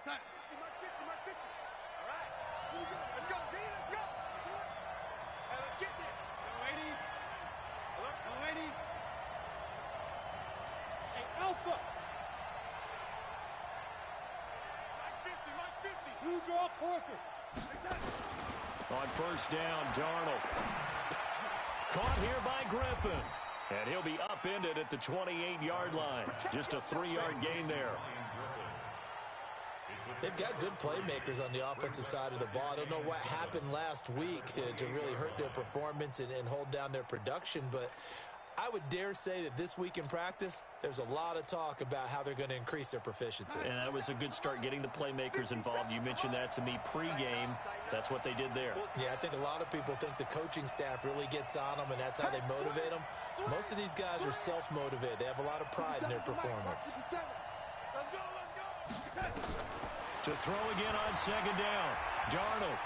All right. Let's go, D. Let's go. Hey, let's get there. Go, 80. Go, 80. Hey, Alpha. Mike 50. Blue draw quarter. On first down, Darnold. Caught here by Griffin. And he'll be upended at the 28-yard line. Just a 3-yard gain there. They've got good playmakers on the offensive side of the ball. I don't know what happened last week to really hurt their performance and hold down their production, but I would dare say that this week in practice, there's a lot of talk about how they're going to increase their proficiency. And that was a good start, getting the playmakers involved. You mentioned that to me pregame. That's what they did there. Yeah, I think a lot of people think the coaching staff really gets on them, and that's how they motivate them. Most of these guys are self-motivated. They have a lot of pride in their performance. To throw again on second down, Darnold.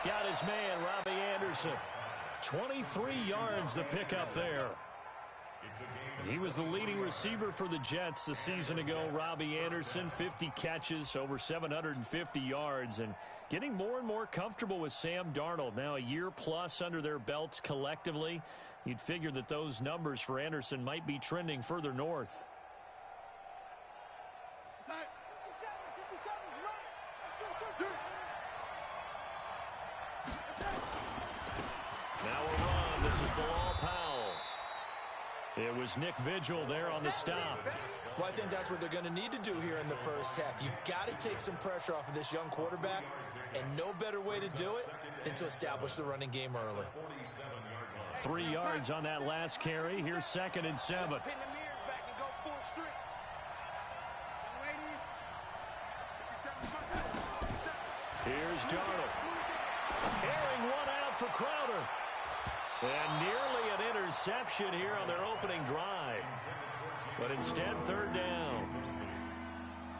Got his man, Robbie Anderson. 23 yards the pickup there. He was the leading receiver for the Jets the season ago. Robbie Anderson, 50 catches, over 750 yards, and getting more and more comfortable with Sam Darnold. Now a year plus under their belts collectively. You'd figure that those numbers for Anderson might be trending further north. Now a run. This is Bilal Powell. It was Nick Vigil there on the stop. Well, I think that's what they're going to need to do here in the first half. You've got to take some pressure off of this young quarterback, and no better way to do it than to establish the running game early. 3 yards on that last carry. Here's 2nd and 7. Here's Darnold. Airing one out for Crowder. And nearly an interception here on their opening drive. But instead, 3rd down.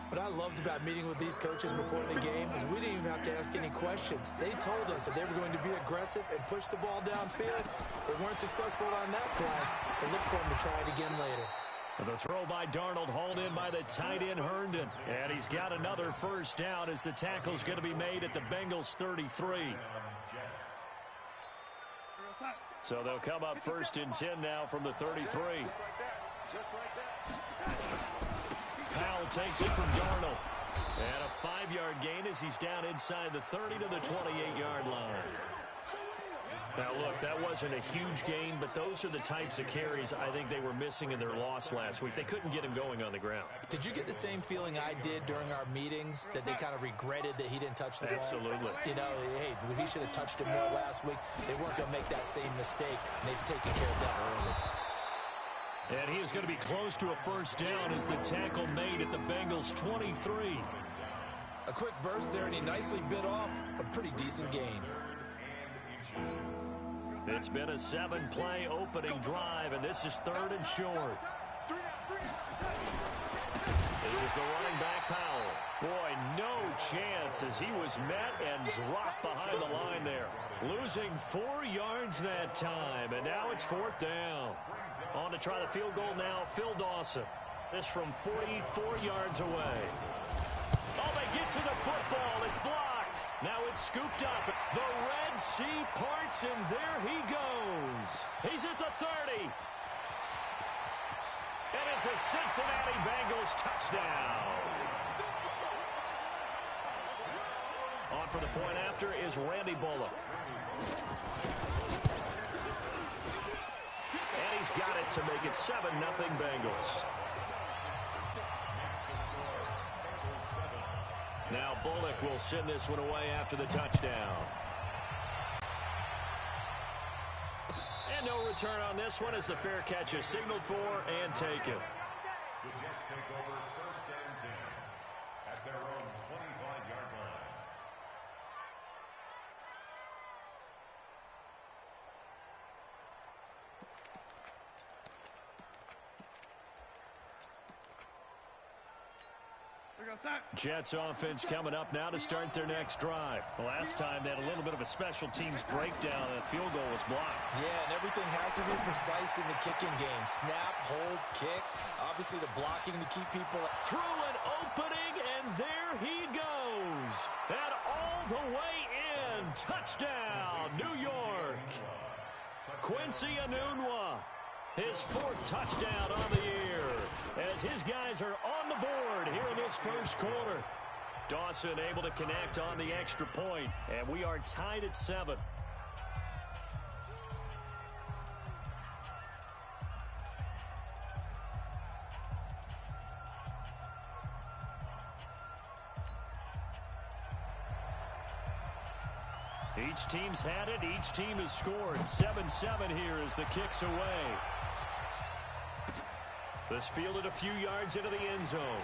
What I loved about meeting with these coaches before the game is we didn't even have to ask any questions. They told us that they were going to be aggressive and push the ball downfield. They weren't successful on that play. They look for them to try it again later. The throw by Darnold, hauled in by the tight end Herndon. And he's got another first down as the tackle's going to be made at the Bengals 33. So they'll come up 1st and 10 now from the 33. Just like that. Just like that. Powell takes it from Darnold. And a 5-yard gain as he's down inside the 30 to the 28-yard line. Now, look, that wasn't a huge gain, but those are the types of carries I think they were missing in their loss last week. They couldn't get him going on the ground. Did you get the same feeling I did during our meetings, that they kind of regretted that he didn't touch the ball? Absolutely. You know, hey, he should have touched it more last week. They weren't going to make that same mistake, and they've taken care of that early. And he is going to be close to a first down as the tackle made at the Bengals 23. A quick burst there, and he nicely bit off a pretty decent gain. It's been a 7-play opening drive, and this is 3rd and short. This is the running back, Powell. Boy, no chance as he was met and dropped behind the line there. Losing 4 yards that time, and now it's 4th down. On to try the field goal now, Phil Dawson. This from 44 yards away. Oh, they get to the football. It's blocked. Now it's scooped up. The Red Sea parts, and there he goes. He's at the 30. And it's a Cincinnati Bengals touchdown. On for the point after is Randy Bullock. And he's got it to make it 7-0 Bengals. Now Bullock will send this one away after the touchdown. And no return on this one as the fair catch is signaled for and taken. The Jets take over 1st and 10 at their own 25-yard line. Jets offense coming up now to start their next drive. Last time they had a little bit of a special teams breakdown. That field goal was blocked. Yeah, and everything has to be precise in the kicking game. Snap, hold, kick. Obviously the blocking to keep people. Through an opening, and there he goes. And all the way in. Touchdown, New York. Quincy Enunwa, his 4th touchdown on the year, as his guys are on the board here in this first quarter. Dawson able to connect on the extra point, and we are tied at 7. Each team's had it. Each team has scored. 7-7 here as the kick's away. This fielded a few yards into the end zone.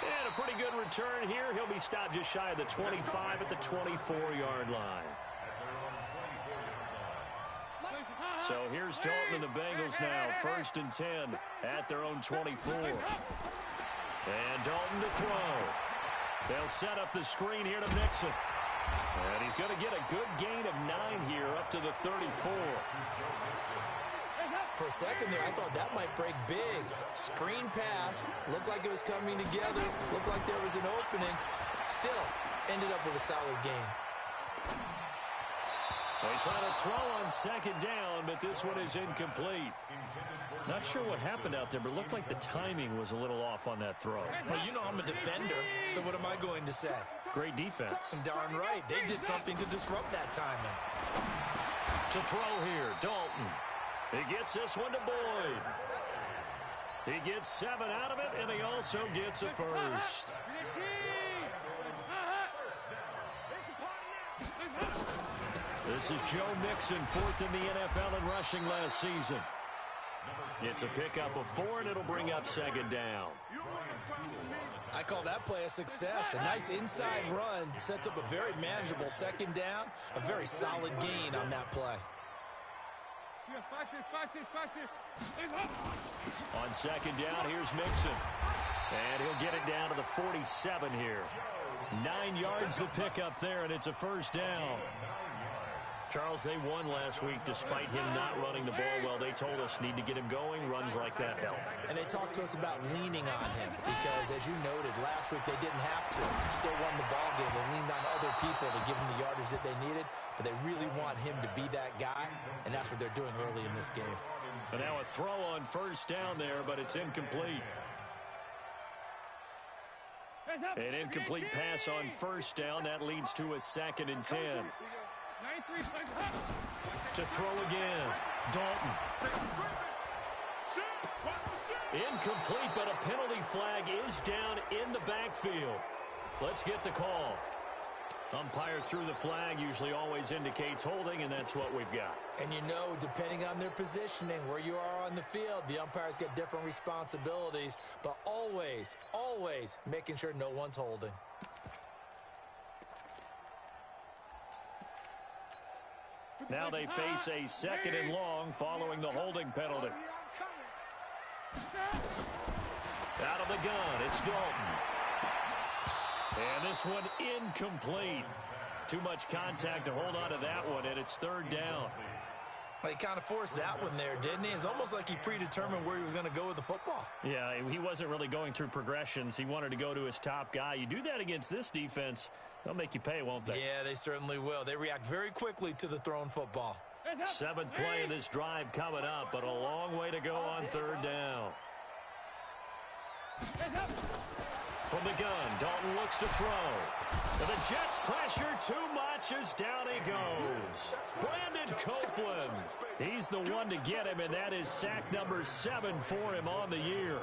And a pretty good return here. He'll be stopped just shy of the 25 at the 24-yard line. So here's Dalton and the Bengals now. 1st and 10 at their own 24. And Dalton to throw. They'll set up the screen here to Mixon. And he's going to get a good gain of 9 here up to the 34. For a second there, I thought that might break big. Screen pass. Looked like it was coming together. Looked like there was an opening. Still, ended up with a solid game. They try to throw on 2nd down, but this one is incomplete. Not sure what happened out there, but it looked like the timing was a little off on that throw. Well, you know I'm a defender, so what am I going to say? Great defense. Darn right. They did something to disrupt that timing. To throw here, Dalton. He gets this one to Boyd. He gets 7 out of it, and he also gets a first. This is Joe Mixon, 4th in the NFL in rushing last season. It's a pickup of 4, and it'll bring up 2nd down. I call that play a success. A nice inside run sets up a very manageable 2nd down. A very solid gain on that play. On 2nd down, here's Mixon. And he'll get it down to the 47 here. 9 yards the pickup there, and it's a 1st down. Charles, they won last week despite him not running the ball well. They told us need to get him going. Runs like that help. And they talked to us about leaning on him because, as you noted, last week they didn't have to. Still won the ball game. They leaned on other people to give them the yardage that they needed, but they really want him to be that guy, and that's what they're doing early in this game. And now a throw on 1st down there, but it's incomplete. An incomplete pass on 1st down. That leads to a 2nd and 10. To throw again. Dalton. Incomplete, but a penalty flag is down in the backfield. Let's get the call. Umpire threw the flag, usually always indicates holding, and that's what we've got. And you know, depending on their positioning, where you are on the field, the umpires get different responsibilities, but always, always making sure no one's holding. Now they face a 2nd and long following the holding penalty. Out of the gun, it's Dalton. And this one incomplete. Too much contact to hold on to that one, and it's 3rd down. Well, he kind of forced that one there, didn't he? It's almost like he predetermined where he was going to go with the football. Yeah, he wasn't really going through progressions. He wanted to go to his top guy. You do that against this defense, they'll make you pay, won't they? Yeah, they certainly will. They react very quickly to the thrown football. 7th play of this drive coming up, but a long way to go on 3rd down. From the gun, Dalton looks to throw. And the Jets pressure too much as down he goes. Brandon Copeland. He's the one to get him, and that is sack number 7 for him on the year.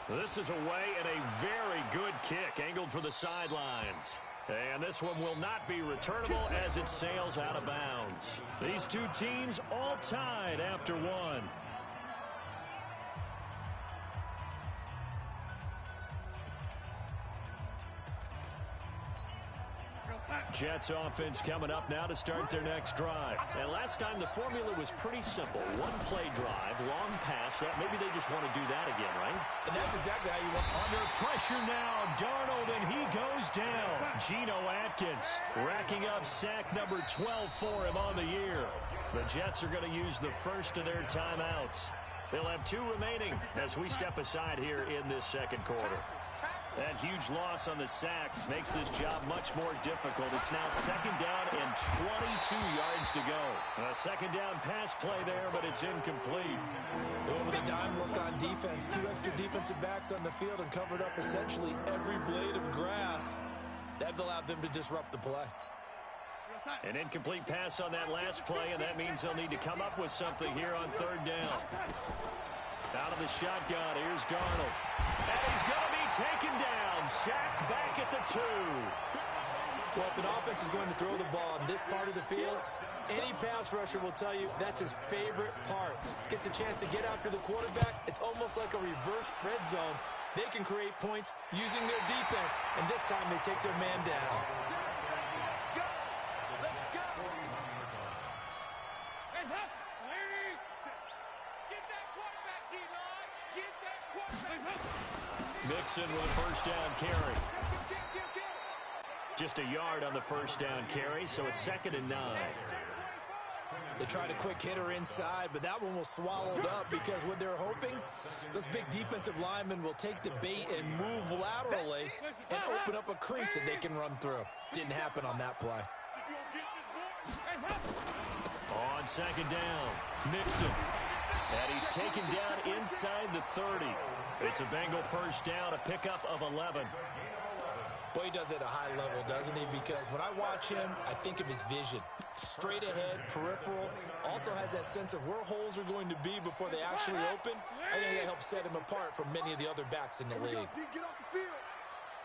This is away and a very good kick, angled for the sidelines. And this one will not be returnable as it sails out of bounds. These two teams all tied after one. Jets offense coming up now to start their next drive. And last time the formula was pretty simple. One play drive, long pass. That maybe they just want to do that again, right? And that's exactly how you want. Under pressure now, Darnold, and he goes down. Geno Atkins racking up sack number 12 for him on the year. The Jets are going to use the first of their timeouts. They'll have 2 remaining as we step aside here in this second quarter. That huge loss on the sack makes this job much more difficult. It's now second down and 22 yards to go. A second down pass play there, but it's incomplete. Going with a dime look on defense. 2 extra defensive backs on the field and covered up essentially every blade of grass. That allowed them to disrupt the play. An incomplete pass on that last play, and that means they'll need to come up with something here on third down. Out of the shotgun, here's Darnold. And he's going to be taken down, sacked back at the 2. Well, if an offense is going to throw the ball in this part of the field, any pass rusher will tell you that's his favorite part. Gets a chance to get after the quarterback. It's almost like a reverse red zone. They can create points using their defense, and this time they take their man down. Mixon with a first down carry. Just a yard on the first down carry, so it's 2nd and 9. They tried a quick hitter inside, but that one was swallowed up because what they're hoping, those big defensive linemen will take the bait and move laterally and open up a crease that they can run through. Didn't happen on that play. On 2nd down, Mixon. And he's taken down inside the 30. It's a Bengal first down, a pickup of 11. Boy, he does it at a high level, doesn't he? Because when I watch him, I think of his vision. Straight ahead, peripheral. Also has that sense of where holes are going to be before they actually open. I think that helps set him apart from many of the other backs in the league. Get off the field.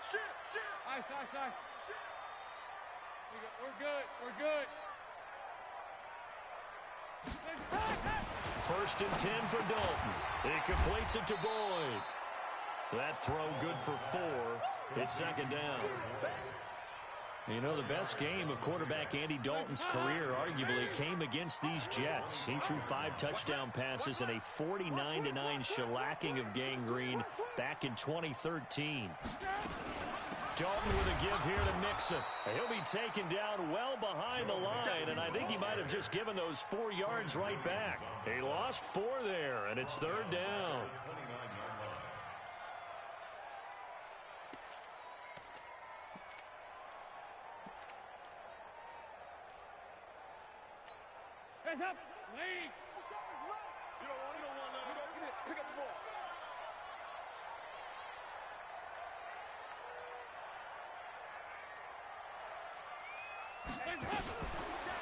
Shift. Ice. We're good. We're good. First and 10 for Dalton. He completes it to Boyd. That throw good for 4. It's 2nd down. You know, the best game of quarterback Andy Dalton's career arguably came against these Jets. He threw 5 touchdown passes and a 49-9 shellacking of Gang Green back in 2013. Dalton with a give here to Mixon. He'll be taken down well behind the line, and I think he might have just given those 4 yards right back. He lost 4 there, and it's 3rd down. Hands up. Lead. You don't want it. Pick up the ball.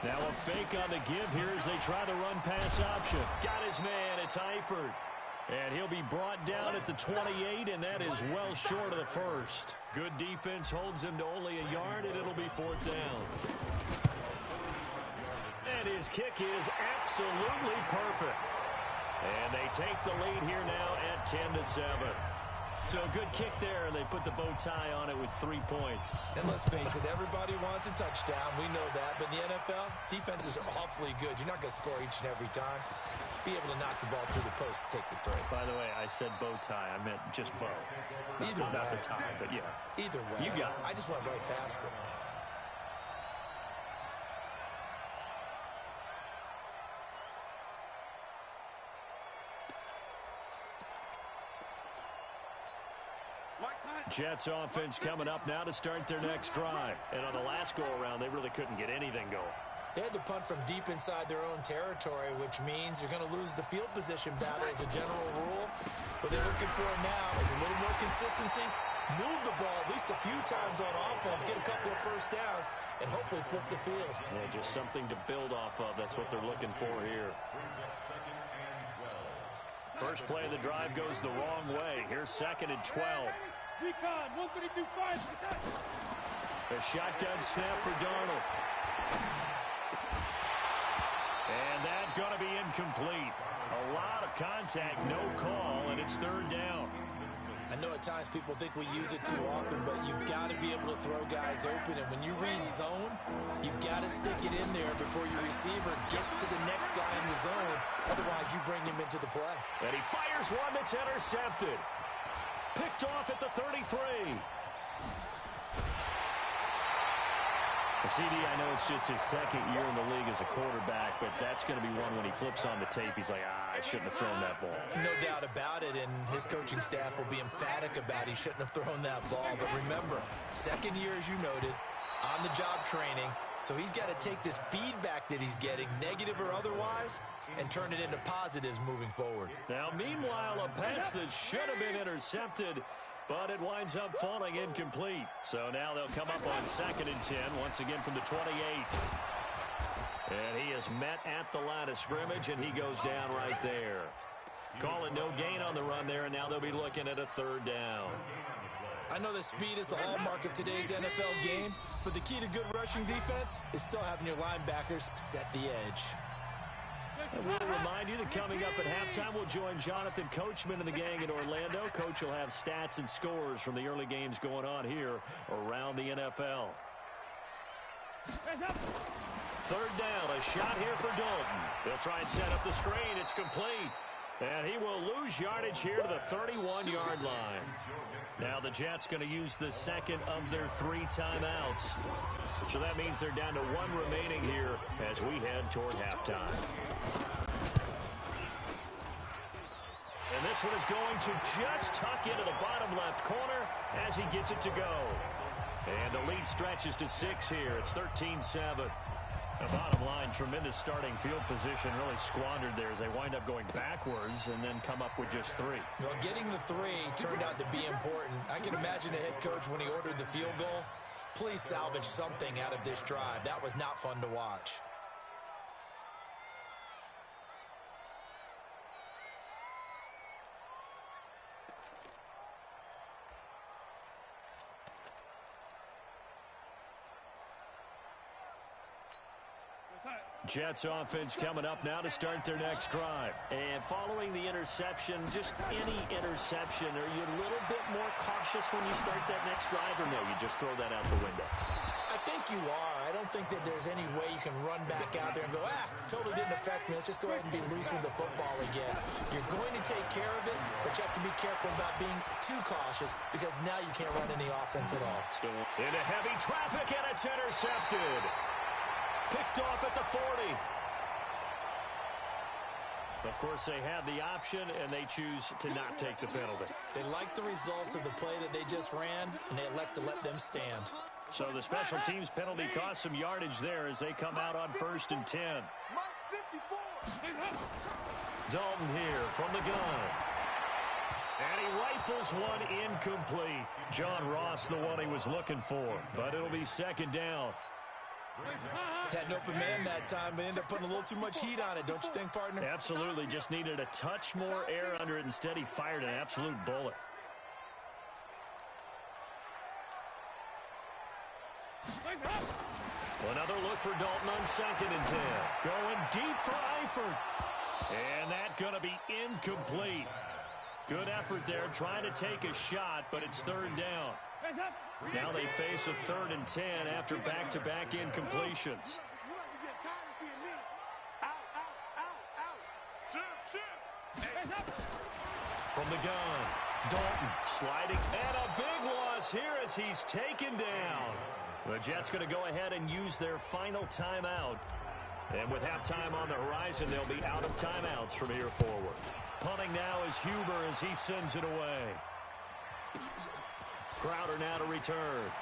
Now a fake on the give here as they try the run pass option. Got his man, it's Eifert. And he'll be brought down at the 28, and that is well short of the first. Good defense holds him to only a yard, and it'll be 4th down. And his kick is absolutely perfect. And they take the lead here now at 10-7. So a good kick there. They put the bow tie on it with 3 points. And let's face it, everybody wants a touchdown. We know that. But in the NFL, defenses are awfully good. You're not going to score each and every time. Be able to knock the ball through the post and take the throw. By the way, I said bow tie. I meant just bow. Either not way. the tie, but yeah. Either way. You got it. I just went right past it. Jets offense coming up now to start their next drive. And on the last go-around, they really couldn't get anything going. They had to punt from deep inside their own territory, which means you're going to lose the field position battle as a general rule. What they're looking for now is a little more consistency, move the ball at least a few times on offense, get a couple of first downs, and hopefully flip the field. Yeah, just something to build off of. That's what they're looking for here. First play of the drive goes the wrong way. Here's 2nd and 12. Recon, 132-5. A shotgun snap for Darnold. And that's going to be incomplete. A lot of contact, no call, and it's 3rd down. I know at times people think we use it too often, but you've got to be able to throw guys open. And when you read zone, you've got to stick it in there before your receiver gets to the next guy in the zone. Otherwise, you bring him into the play. And he fires one that's intercepted. Picked off at the 33. CD, I know it's just his second year in the league as a quarterback, but that's going to be one when he flips on the tape. He's like, I shouldn't have thrown that ball. No doubt about it, and his coaching staff will be emphatic about he shouldn't have thrown that ball. But remember, second year, as you noted, on-the-job training, so he's got to take this feedback that he's getting, negative or otherwise, and turn it into positives moving forward. Now, meanwhile, a pass that should have been intercepted, but it winds up falling incomplete. So now they'll come up on 2nd and 10, once again from the 28. And he is met at the line of scrimmage, and he goes down right there. Call it no gain on the run there, and now they'll be looking at a 3rd down. I know that speed is the hallmark of today's NFL game, but the key to good rushing defense is still having your linebackers set the edge. And we'll remind you that coming up at halftime, we'll join Jonathan Coachman and the gang in Orlando. Coach will have stats and scores from the early games going on here around the NFL. 3rd down, a shot here for Dalton. They'll try and set up the screen. It's complete. And he will lose yardage here to the 31-yard line. Now the Jets going to use the second of their 3 timeouts. So that means they're down to 1 remaining here as we head toward halftime. And this one is going to just tuck into the bottom left corner as he gets it to go. And the lead stretches to 6 here. It's 13-7. The bottom line, tremendous starting field position, really squandered there as they wind up going backwards and then come up with just 3. Well, getting the 3 turned out to be important. I can imagine the head coach when he ordered the field goal. Please salvage something out of this drive. That was not fun to watch. Jets offense coming up now to start their next drive. And following the interception, just any interception, are you a little bit more cautious when you start that next drive, or no, you just throw that out the window? I think you are. I don't think that there's any way you can run back out there and go, totally didn't affect me. Let's just go ahead and be loose with the football again. You're going to take care of it, but you have to be careful about being too cautious because now you can't run any offense at all. Into heavy traffic, and it's intercepted. Picked off at the 40. Of course, they have the option, and they choose to not take the penalty. They like the results of the play that they just ran, and they elect to let them stand. So the special teams penalty cost some yardage there as they come out on 1st and 10. Dalton here from the gun. And he rifles one incomplete. John Ross, the one he was looking for, but it'll be 2nd down. Had an open man that time, but ended up putting a little too much heat on it, don't you think, partner? Absolutely. Just needed a touch more air under it. Instead, he fired an absolute bullet. Another look for Dalton on 2nd and 10. Going deep for Eifert. And that going to be incomplete. Good effort there, trying to take a shot, but it's 3rd down. Now they face a 3rd and 10 after back-to-back incompletions. From the gun, Dalton sliding, and a big loss here as he's taken down. The Jets going to go ahead and use their final timeout. And with halftime on the horizon, they'll be out of timeouts from here forward. Punting now is Huber as he sends it away. Crowder now to return.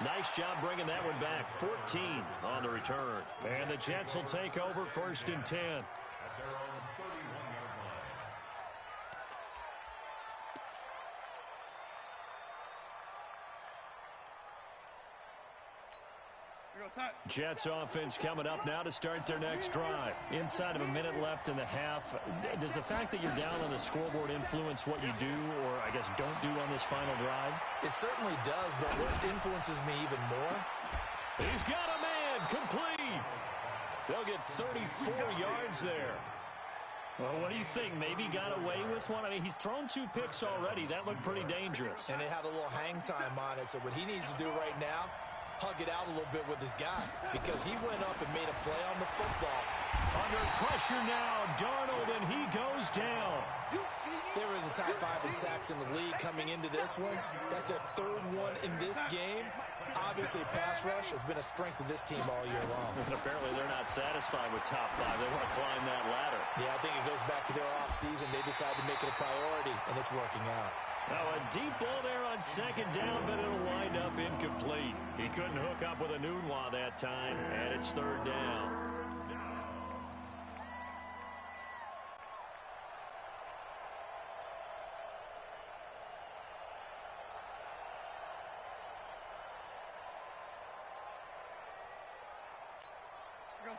Nice job bringing that one back. 14 on the return. And the Jets will take over 1st and 10. At their own 31-yard line. Jets offense coming up now to start their next drive. Inside of a minute left in the half. Does the fact that you're down on the scoreboard influence what you do, or I guess don't do on this final drive? It certainly does, but what influences me even more? He's got a man complete. They'll get 34 yards there. Well, what do you think? Maybe got away with one? I mean, he's thrown 2 picks already. That looked pretty dangerous. And it had a little hang time on it. So what he needs to do right now, hug it out a little bit with his guy, because he went up and made a play on the football. Under pressure now, Darnold, and he goes down. They were in the top 5 in sacks in the league coming into this one. That's their 3rd one in this game. Obviously, pass rush has been a strength of this team all year long. And apparently they're not satisfied with top 5. They want to climb that ladder. Yeah, I think it goes back to their offseason. They decided to make it a priority, and it's working out. Now a deep ball there on 2nd down, but it'll wind up incomplete. He couldn't hook up with a Nunwa that time, and it's 3rd down.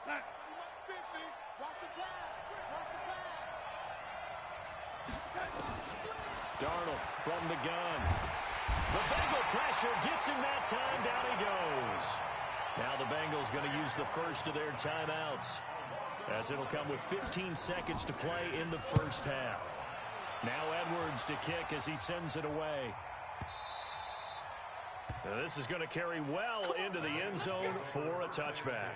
Sack. Watch the pass. Watch the pass. Darnold from the gun. The Bengal pressure gets him that time. Down he goes. Now the Bengals going to use the first of their timeouts, as it'll come with 15 seconds to play in the first half. Now Edwards to kick as he sends it away. Now this is going to carry well into the end zone for a touchback.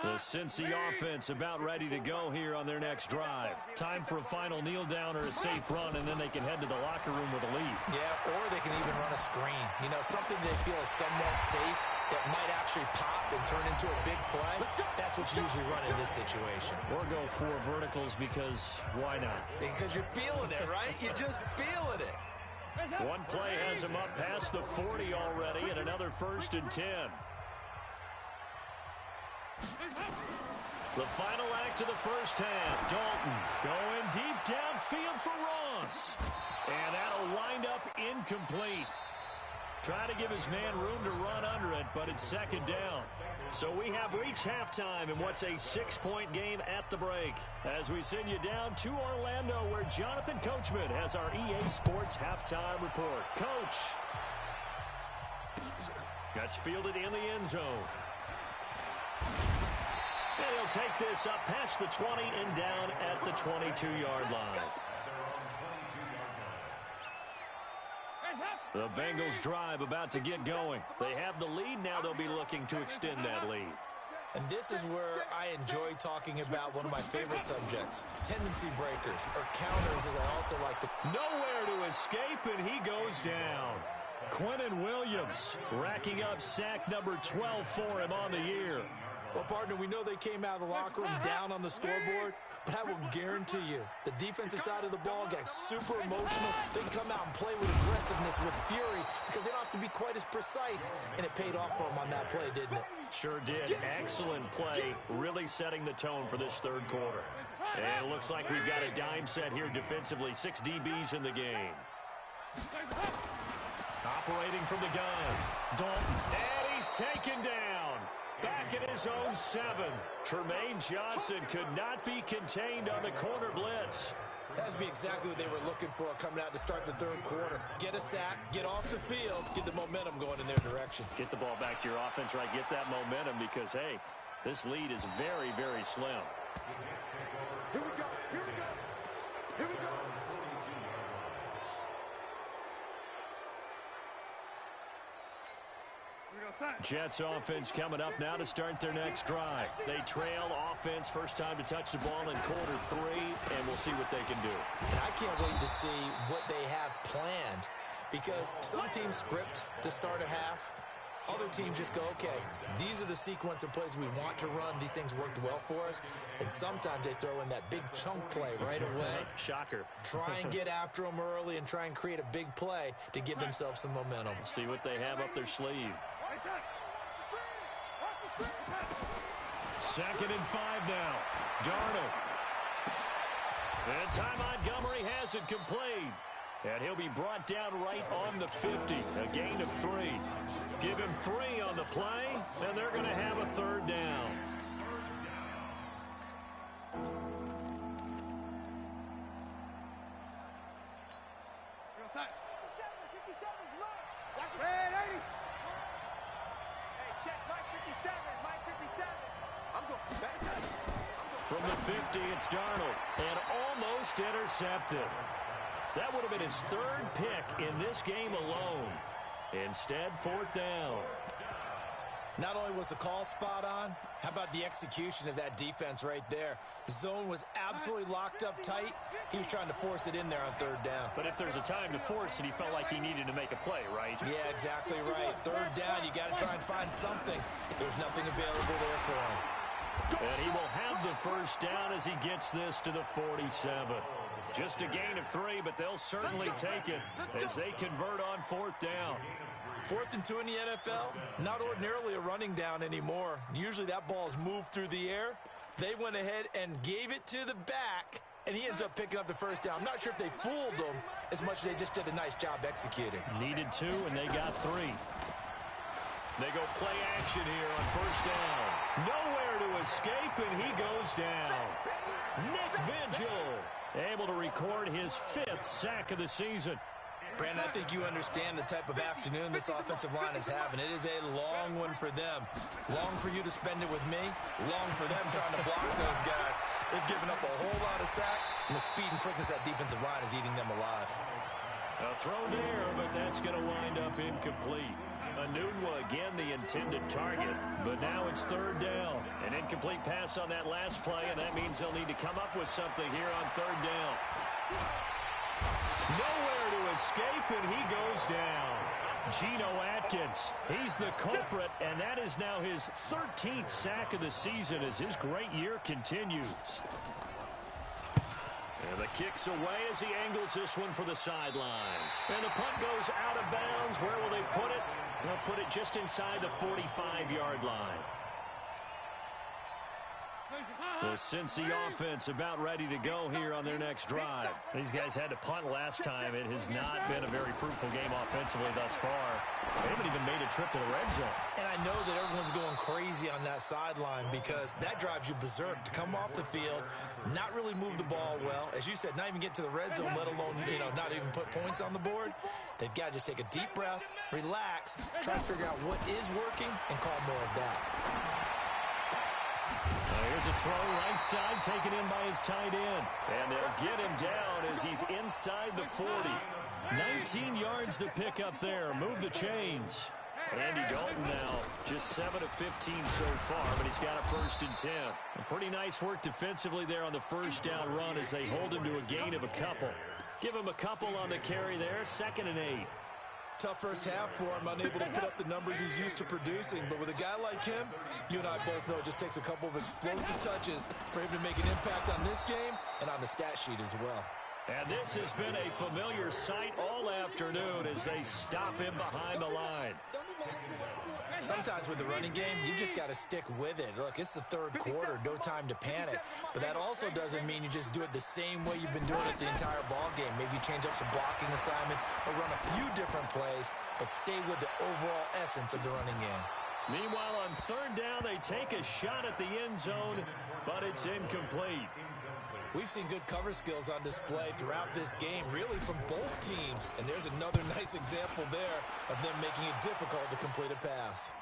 The Cincy offense about ready to go here on their next drive. Time for a final kneel down or a safe run, and then they can head to the locker room with a lead. Yeah, or they can even run a screen. You know, something they feel is somewhat safe that might actually pop and turn into a big play. That's what you usually run in this situation. Or go 4 verticals, because why not? Because you're feeling it, right? You're just feeling it. One play has him up past the 40 already, and another 1st and 10. The final act of the first half. Dalton going deep downfield for Ross. And that'll wind up incomplete. Trying to give his man room to run under it, but it's 2nd down. So we have reached halftime in what's a 6-point game at the break, as we send you down to Orlando, where Jonathan Coachman has our EA Sports halftime report. Coach. That's fielded in the end zone. And he'll take this up past the 20 and down at the 22-yard line. The Bengals drive about to get going. They have the lead. Now they'll be looking to extend that lead. And this is where I enjoy talking about one of my favorite subjects, tendency breakers, or counters, as I also like to. Nowhere to escape, and he goes down. Quinnen Williams racking up sack number 12 for him on the year. Well, partner, we know they came out of the locker room down on the scoreboard, but I will guarantee you the defensive side of the ball got super emotional. They can come out and play with aggressiveness, with fury, because they don't have to be quite as precise, and it paid off for them on that play, didn't it? Sure did. Excellent play, really setting the tone for this 3rd quarter. And it looks like we've got a dime set here defensively. 6 DBs in the game. Operating from the gun. Dalton. And he's taken down. Back at his own 7. Tremaine Johnson could not be contained on the corner blitz. That's be exactly what they were looking for coming out to start the 3rd quarter. Get a sack, get off the field, get the momentum going in their direction. Get the ball back to your offense, right? Get that momentum, because, hey, this lead is very, very slim. Here we go. Here we go. Here we go. Jets offense coming up now to start their next drive. They trail offense, first time to touch the ball in quarter 3, and we'll see what they can do. And I can't wait to see what they have planned, because some teams script to start a half. Other teams just go, okay, these are the sequence of plays we want to run. These things worked well for us. And sometimes they throw in that big chunk play right away. Shocker. Try and get after them early and try and create a big play to give themselves some momentum. See what they have up their sleeve. 2nd and 5 now. Darnold. And Ty Montgomery has it complete. And he'll be brought down right on the 50. A gain of 3. Give him 3 on the play, and they're going to have a 3rd down. Hey, check Mike 57. Mike 57. I'm going. From the 50, it's Darnold. And almost intercepted. That would have been his third pick in this game alone. Instead, fourth down. Not only was the call spot on, how about the execution of that defense right there? The zone was absolutely locked up tight. He was trying to force it in there on third down. But if there's a time to force it, he felt like he needed to make a play, right? Yeah, exactly right. Third down, you got to try and find something. There's nothing available there for him. And he will have the first down as he gets this to the 47. Just a gain of 3, but they'll certainly take it as they convert on fourth down. 4th and 2 in the NFL, not ordinarily a running down anymore. Usually that ball's moved through the air. They went ahead and gave it to the back, and he ends up picking up the first down. I'm not sure if they fooled him as much as they just did a nice job executing. Needed 2, and they got 3. They go play action here on first down. Nowhere to escape, and he goes down. Nick Vigil able to record his 5th sack of the season. Brandon, I think you understand the type of afternoon this offensive line is having. It is a long one for them. Long for you to spend it with me. Long for them trying to block those guys. They've given up a whole lot of sacks, and the speed and quickness of that defensive line is eating them alive. A throw there, but that's going to wind up incomplete. Anunwa again the intended target, but now it's third down. An incomplete pass on that last play, and that means they'll need to come up with something here on third down. Nowhere to escape, and he goes down. Geno Atkins, he's the culprit, and that is now his 13th sack of the season as his great year continues. And the kick's away as he angles this one for the sideline. And the punt goes out of bounds. Where will they put it? They'll put it just inside the 45-yard line. The Cincy offense about ready to go here on their next drive. These guys had to punt last time. It has not been a very fruitful game offensively thus far. They haven't even made a trip to the red zone. And I know that everyone's going crazy on that sideline because that drives you berserk to come off the field, not really move the ball well. As you said, not even get to the red zone, let alone, not even put points on the board. They've got to just take a deep breath, relax, try to figure out what is working, and call more of that. Here's a throw right side taken in by his tight end. And they'll get him down as he's inside the 40. 19 yards to pick up there. Move the chains. Andy Dalton now just 7 of 15 so far, but he's got a 1st and 10. A pretty nice work defensively there on the first down run as they hold him to a gain of a couple. Give him a couple on the carry there. 2nd and 8. Tough first half for him, unable to put up the numbers he's used to producing. But with a guy like him, you and I both know it just takes a couple of explosive touches for him to make an impact on this game and on the stat sheet as well. And this has been a familiar sight all afternoon as they stop him behind the line. Sometimes with the running game, you just got to stick with it. Look, it's the third quarter, no time to panic. But that also doesn't mean you just do it the same way you've been doing it the entire ball game. Maybe change up some blocking assignments or run a few different plays, but stay with the overall essence of the running game. Meanwhile, on third down, they take a shot at the end zone, but it's incomplete. We've seen good cover skills on display throughout this game, really from both teams. And there's another nice example there of them making it difficult to complete a pass.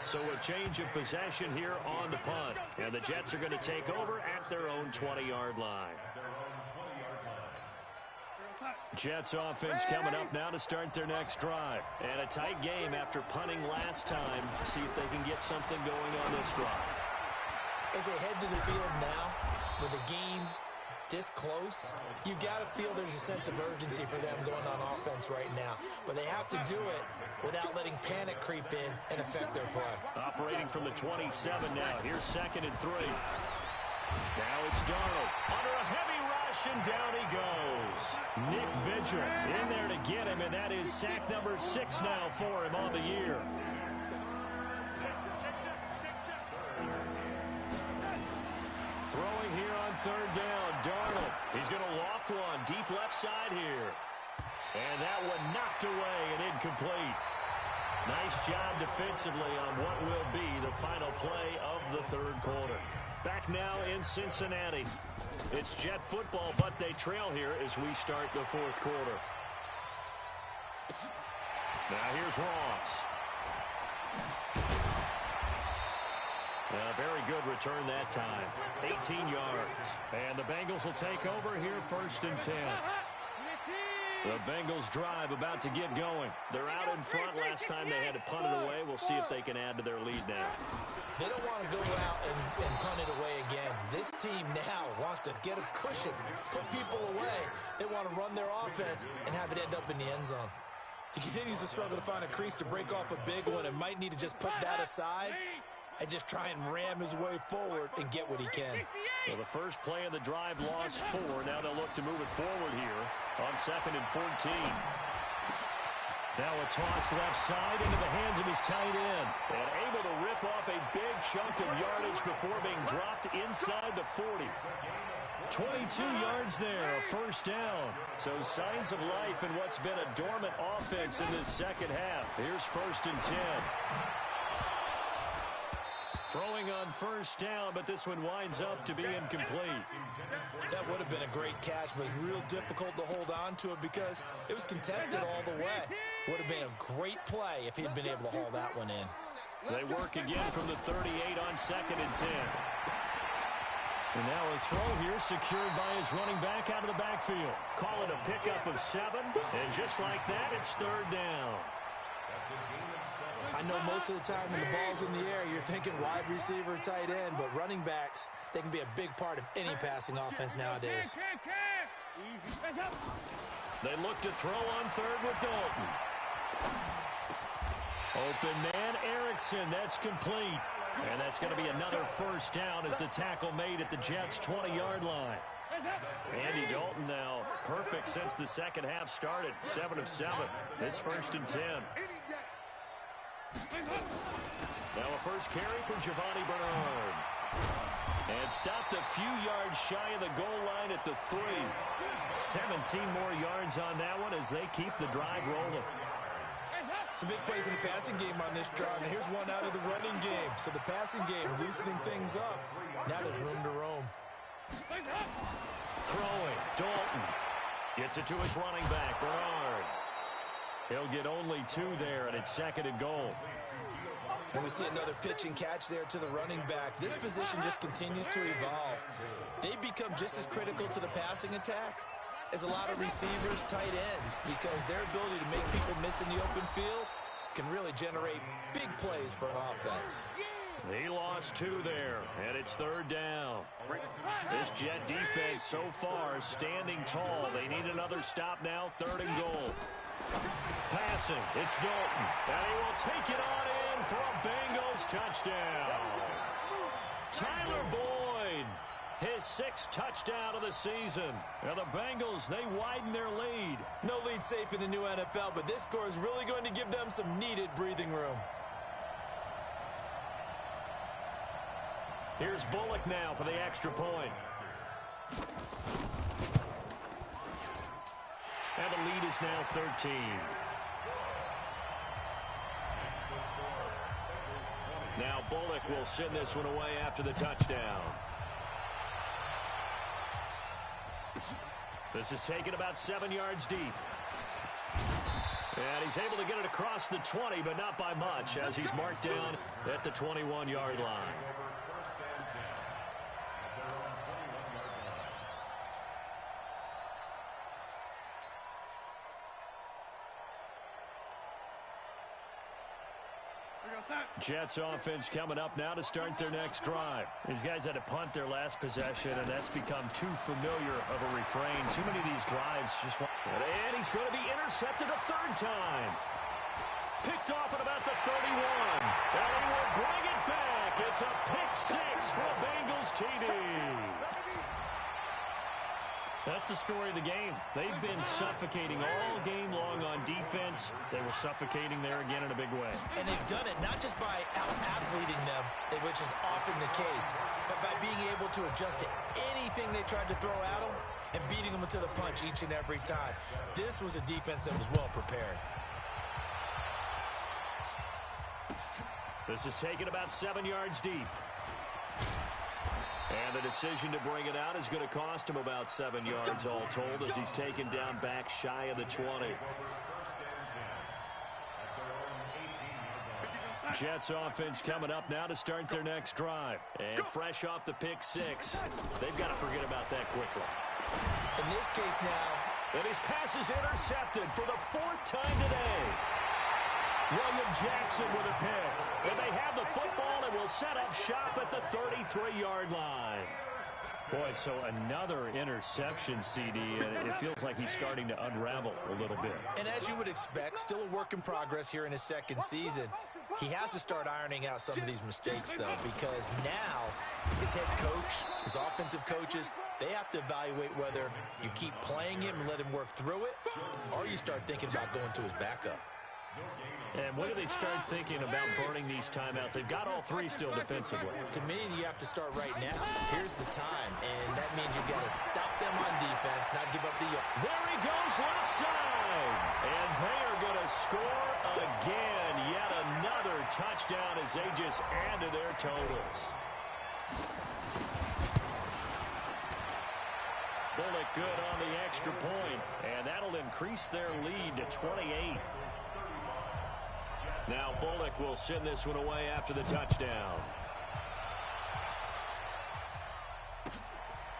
So a change of possession here on the punt. And the Jets are going to take over at their own 20-yard line. Jets offense coming up now to start their next drive. And a tight game after punting last time. See if they can get something going on this drive. As they head to the field now, with a game this close, you've got to feel there's a sense of urgency for them going on offense right now. But they have to do it without letting panic creep in and affect their play. Operating from the 27 now. Here's 2nd and 3. Now it's Darnold under a heavy rush, and down he goes. Nick Vigil in there to get him, and that is sack number 6 now for him on the year. Throwing here on third down, Darnold. He's going to loft one deep left side here. And that one knocked away and incomplete. Nice job defensively on what will be the final play of the third quarter. Back now in Cincinnati. It's Jet football, but they trail here as we start the fourth quarter. Now here's Ross. A very good return that time. 18 yards. And the Bengals will take over here 1st and 10. The Bengals drive about to get going. They're out in front. Last time they had to punt it away. We'll see if they can add to their lead now. They don't want to go out and punt it away again. This team now wants to get a cushion, put people away. They want to run their offense and have it end up in the end zone. He continues to struggle to find a crease to break off a big one and might need to just put that aside and just try and ram his way forward and get what he can. Well, the first play of the drive lost 4. Now they'll look to move it forward here on 2nd and 14. Now a toss left side into the hands of his tight end. And able to rip off a big chunk of yardage before being dropped inside the 40. 22 yards there, a 1st down. So signs of life in what's been a dormant offense in this second half. Here's 1st and 10. Throwing on 1st down, but this one winds up to be incomplete. That would have been a great catch, but real difficult to hold on to it because it was contested all the way. Would have been a great play if he'd been able to haul that one in. They work again from the 38 on 2nd and 10. And now a throw here secured by his running back out of the backfield. Call it a pickup of 7, and just like that, it's 3rd down. I know most of the time when the ball's in the air, you're thinking wide receiver, tight end, but running backs, they can be a big part of any passing offense nowadays. They look to throw on 3rd with Dalton. Open man, Erickson. That's complete. And that's going to be another 1st down as the tackle made at the Jets' 20-yard line. Andy Dalton now perfect since the second half started. 7 of 7. It's 1st and 10. Now a first carry for Giovanni Bernard. And stopped a few yards shy of the goal line at the 3. 17 more yards on that one as they keep the drive rolling. Some big plays in the passing game on this drive, and here's one out of the running game. So the passing game loosening things up. Now there's room to roam. Throwing, Dalton. Gets it to his running back, Bernard. He'll get only 2 there, and it's 2nd and goal. And we see another pitch and catch there to the running back. This position just continues to evolve. They become just as critical to the passing attack as a lot of receivers, tight ends, because their ability to make people miss in the open field can really generate big plays for an offense. He lost 2 there, and it's 3rd down. This Jet defense so far standing tall. They need another stop now, 3rd and goal. Passing, it's Dalton, and he will take it on in for a Bengals touchdown. Tyler Boyd, his 6th touchdown of the season. Now the Bengals, they widen their lead. No lead safe in the new NFL, but this score is really going to give them some needed breathing room. Here's Bullock now for the extra point. And the lead is now 13. Now Bullock will send this one away after the touchdown. This is taken about 7 yards deep. And he's able to get it across the 20, but not by much, as he's marked down at the 21-yard line. Jets offense coming up now to start their next drive. These guys had to punt their last possession, and that's become too familiar of a refrain. Too many of these drives just want... And he's going to be intercepted a 3rd time. Picked off at about the 31. And he will bring it back. It's a pick 6 for a Bengals TD. That's the story of the game. They've been suffocating all game long on defense. They were suffocating there again in a big way. And they've done it not just by out-athleting them, which is often the case, but by being able to adjust to anything they tried to throw at them and beating them to the punch each and every time. This was a defense that was well prepared. This is taken about 7 yards deep. And the decision to bring it out is going to cost him about 7 yards all told as he's taken down back shy of the 20. Jets offense coming up now to start their next drive. And fresh off the pick six, they've got to forget about that quickly. In this case now, and his pass is intercepted for the fourth time today. William Jackson with a pick. And they have the football and will set up shop at the 33-yard line. Boy, so another interception, CD, and it feels like he's starting to unravel a little bit. And as you would expect, still a work in progress here in his second season. He has to start ironing out some of these mistakes, though, because now his head coach, his offensive coaches, they have to evaluate whether you keep playing him and let him work through it, or you start thinking about going to his backup. And when do they start thinking about burning these timeouts? They've got all three still defensively. To me, you have to start right now. Here's the time, and that means you got to stop them on defense, not give up the yard. There he goes left side. And they are going to score again. Yet another touchdown as they just add to their totals. Bullock good on the extra point, and that'll increase their lead to 28. Now Bullock will send this one away after the touchdown.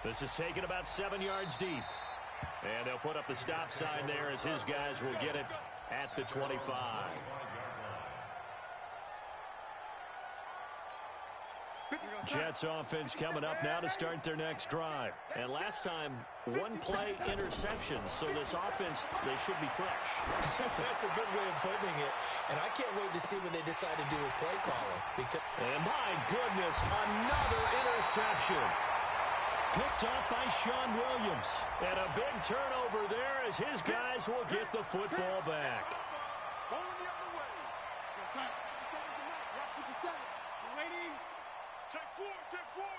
This is taken about 7 yards deep. And they'll put up the stop sign there as his guys will get it at the 25. Jets offense coming up now to start their next drive. And last time, one play interceptions. So this offense, they should be fresh. That's a good way of putting it. And I can't wait to see what they decide to do with play calling. And my goodness, another interception. Picked off by Sean Williams. And a big turnover there as his guys will get the football back. Going the other way. Yes, sir. Take four.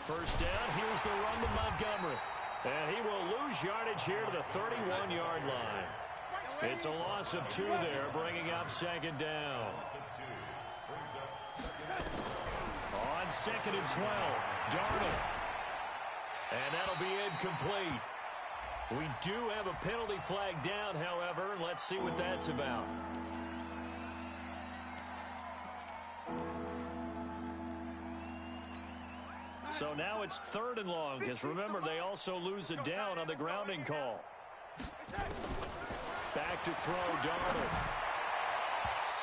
First down, here's the run to Montgomery. And he will lose yardage here to the 31-yard line. It's a loss of 2 there, bringing up second down. On second and 12, Darnold. And that'll be incomplete. We do have a penalty flag down, however. Let's see what that's about. So now it's 3rd and long, because remember, they also lose a down on the grounding call. Back to throw, Darnold.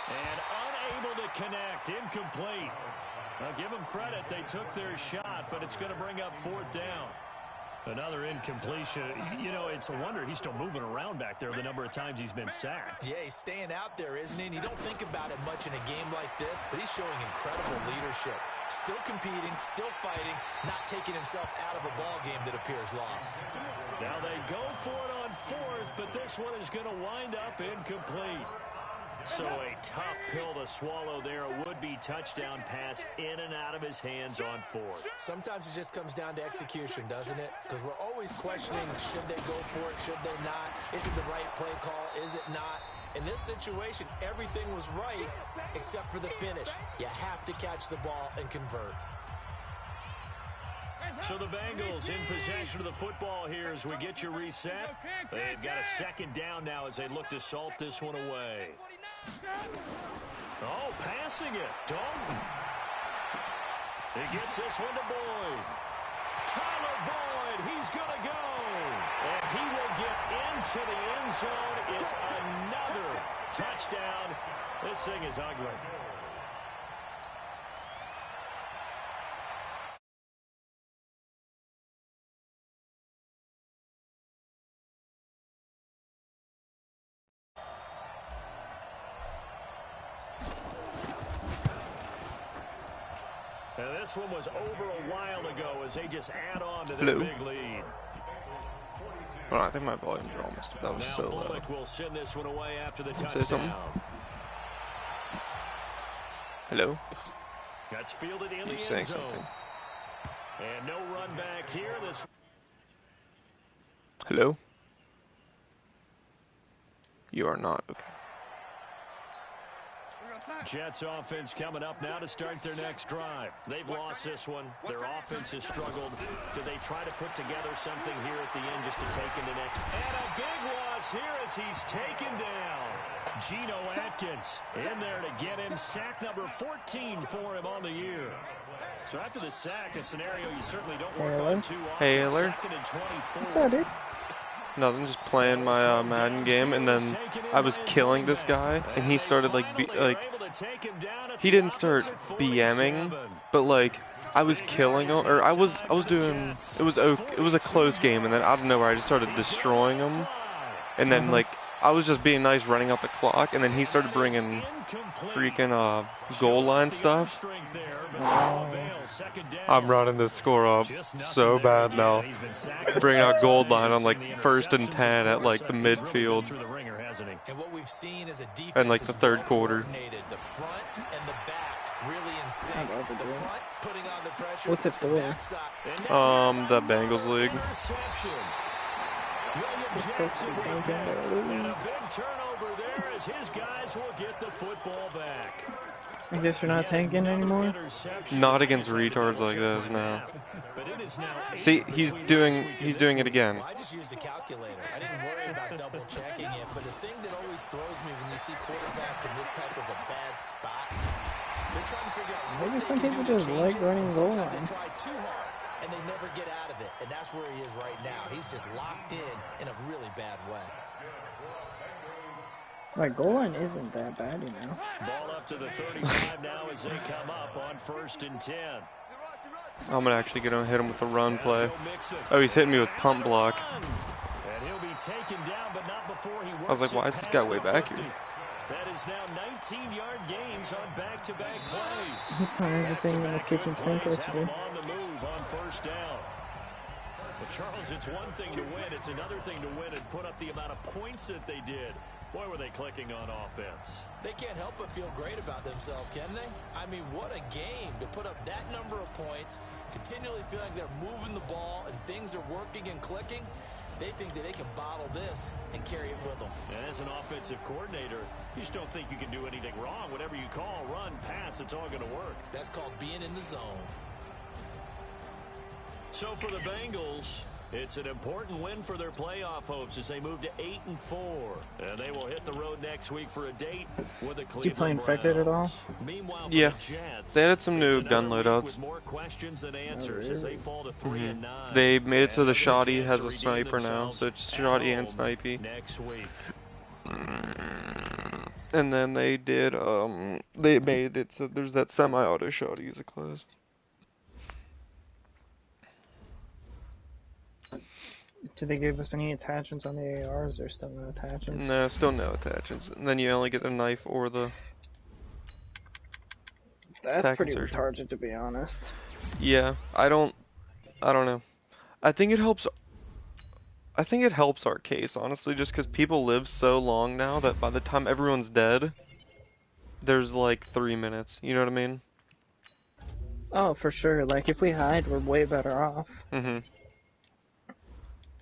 And unable to connect, incomplete. Now give them credit, they took their shot, but it's going to bring up 4th down. Another incompletion. You know, it's a wonder he's still moving around back there the number of times he's been sacked. Yeah, he's staying out there, isn't he? And you don't think about it much in a game like this, but he's showing incredible leadership. Still competing, still fighting, not taking himself out of a ball game that appears lost. Now they go for it on 4th, but this one is going to wind up incomplete. So a tough pill to swallow there. A would-be touchdown pass in and out of his hands on 4th. Sometimes it just comes down to execution, doesn't it? Because we're always questioning, should they go for it, should they not? Is it the right play call, is it not? In this situation, everything was right except for the finish. You have to catch the ball and convert. So the Bengals in possession of the football here as we get you reset. They've got a second down now as they look to salt this one away. Oh, passing it. Dalton. He gets this one to Boyd. Tyler Boyd, he's going to go. And he will get into the end zone. It's another touchdown. This thing is ugly. And this one was over a while ago as they just add on to their big lead. Right, I think my volumes are almost. That was so low. Bullock will send this one away after the touchdown. Hello? That's fielded in the end zone. Something? And no run back here. This. Hello? You are not. Okay. Jets offense coming up now to start their next drive. They've lost this one. Their offense has struggled. Do they try to put together something here at the end just to take into next? And a big one loss here as he's taken down. Geno Atkins in there to get him. Sack number 14 for him on the year. So after the sack, a scenario you certainly don't work on too often. Taylor. Second and 24. What's that, dude? Nothing, just playing my Madden game, and then I was killing this guy, and he started like he didn't start BMing, but like I was killing him, or I was doing. It was a close game, and then out of nowhere I just started destroying him, and then like I was just being nice, running out the clock, and then he started bringing freaking goal line stuff. I'm running this score up so bad now. Bringing out gold line on like 1st and 10 at like the midfield. And what we've seen is a defense and like the third quarter. The front and the back really in sync. The front putting on the pressure. What's it for? The Bengals league. And a big turnover there as his guys will get the football back. I guess you're not tanking anymore? Not against retards like this, no. See, he's doing it again. I just used a calculator. I didn't worry about double checking it, but the thing that always throws me when you see quarterbacks in this type of a bad spot, they're trying to figure out maybe some people just like running goal line. They try too hard and they never get out of it, and that's where he is right now. He's just locked in a really bad way. Like, goal line isn't that bad, you know. Ball up to the 35 now as they come up on 1st and 10. I'm gonna actually gonna hit him with a run play. Oh, he's hitting me with pump block. And he'll be taken down, but not before he works. I was like, why is this guy way back here? That is now 19-yard gains on back-to-back plays. He's trying everything in the kitchen sink yesterday. On the move on 1st down. But Charles, it's one thing to win. It's another thing to win and put up the amount of points that they did. Boy, were they clicking on offense. They can't help but feel great about themselves, can they? I mean, what a game to put up that number of points, continually feeling they're moving the ball and things are working and clicking. They think that they can bottle this and carry it with them. And as an offensive coordinator, you just don't think you can do anything wrong. Whatever you call, run, pass, it's all going to work. That's called being in the zone. So for the Bengals, it's an important win for their playoff hopes as they move to 8-4, and they will hit the road next week for a date with the Cleveland Browns. Did you play Infected at all? Meanwhile, for Yeah, the Jets, they added some new gun loadouts. with more questions than answers as they fall to 3-9. They made it so the And Shoddy chance has to a redeem sniper now, themselves so it's at Shoddy and home Snipey. next week. And then they did they made it so there's that semi-auto Shoddy as a class. Did they give us any attachments on the ARs? There's still no attachments. No, still no attachments. And then you only get the knife or the That's attack pretty insertion. retarded, to be honest. Yeah, I don't know. I think it helps our case, honestly, just because people live so long now that by the time everyone's dead, there's like 3 minutes. You know what I mean? Oh, for sure. Like, if we hide, we're way better off. Mm-hmm.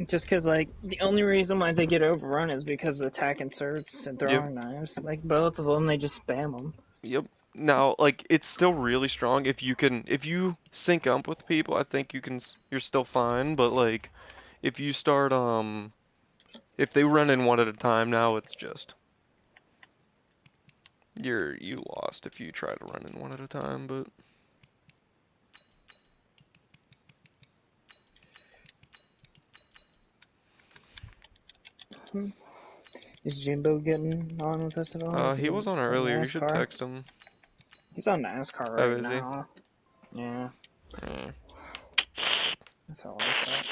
Just because, like, the only reason why they get overrun is because of attack inserts and throwing knives. Like, both of them, they just spam them. Yep. Now, like, it's still really strong. If you sync up with people, I think you're still fine. But, like, if you start, if they run in one at a time, now it's just, you lost if you try to run in one at a time, but. Is Jimbo getting on with us at all? He was on earlier. You should NASCAR? text him. He's on NASCAR Oh, right is he? now. Yeah. That's how I thought.